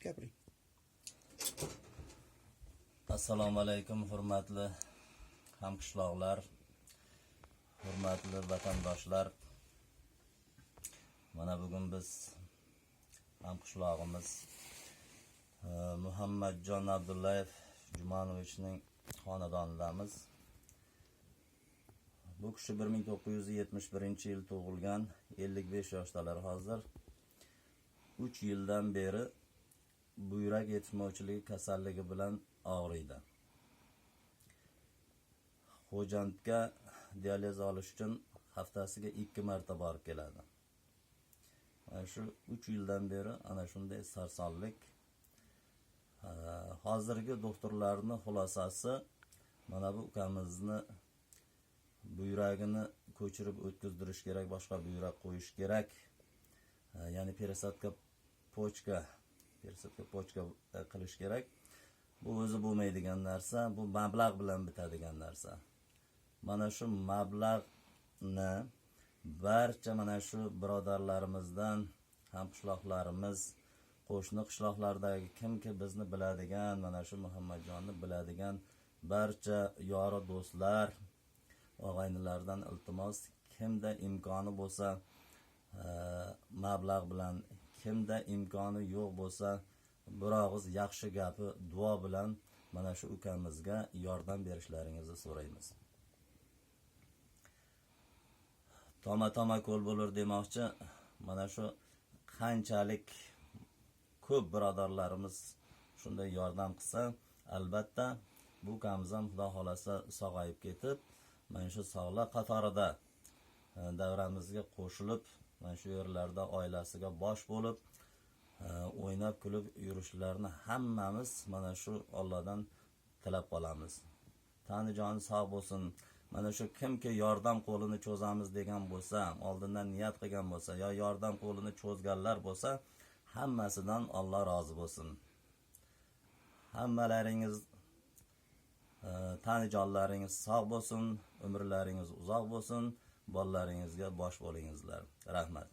Gapiring. Assalomu alaykum, hurmatli hamqishloqlar, hurmatli vatandoshlar. Mana bugun biz hamqishlog'imiz Muhammadjon Abdullayev Jumanovichning xonadonidamiz. Bu kishi 1971-yil tug'ilgan, 55 yoshdalar hozir. 3 yildan beri buyrak yetishmovchiligi kasalligi bilan og'riydi. Xo'jandga dializ olish uchun haftasiga 2 marta borib keladi. Mana shu 3 yildan beri ana shunday sarsonlik. Hozirgi doktorlarning xulosasi mana bu ukamizni buyragini ko'chirib o'tkazdirish kerak, boshqa buyrak qo'yish kerak. Ya'ni peresadka pochka qilish kerak. Bu o'zi bo'lmaydigan narsa, bu mablag' bilan bitadigan narsa. Mana shu mablag'ni barcha mana shu birodarlarimizdan, hamqishloqlarimiz, qo'shni qishloqlardagi kimki bizni biladigan, mana shu Muhammadjonni biladigan barcha yori do'stlar, og'aynilardan iltimos, kimda imkoni bo'lsa mablag' bilan, kimda imkoni yo'q bo'lsa bir og'iz yaxshi gapi, duo bilan mana shu ukamizga yordam berishlaringizni so'raymiz. Toma ko'l bo'lur demoqchi. Mana shu qanchalik ko'p birodarlarimiz shunday yordam qilsa, albatta bu ukamiz ham Xudo xolasa sog'ayib ketib, mana shu sog'lar qatorida davramizga qo'shilib, mana shu yerlarda oilasiga bosh bo'lib, o'ynab kulib yurishlarini hammamiz mana shu Allohdan tilab qolamiz. Tani joni sog' bo'lsin. Mana shu kimki yordam qo'lini cho'zamiz degan bo'lsa, oldindan niyat qilgan bo'lsa, yo yordam qo'lini cho'zganlar bo'lsa, hammasidan Alloh rozi bo'lsin. Hammalaringiz tani jonlaringiz sog' bo'lsin, umrlaringiz uzoq bo'lsin, bolalaringizga bosh bo'lingizlar. Rahmat.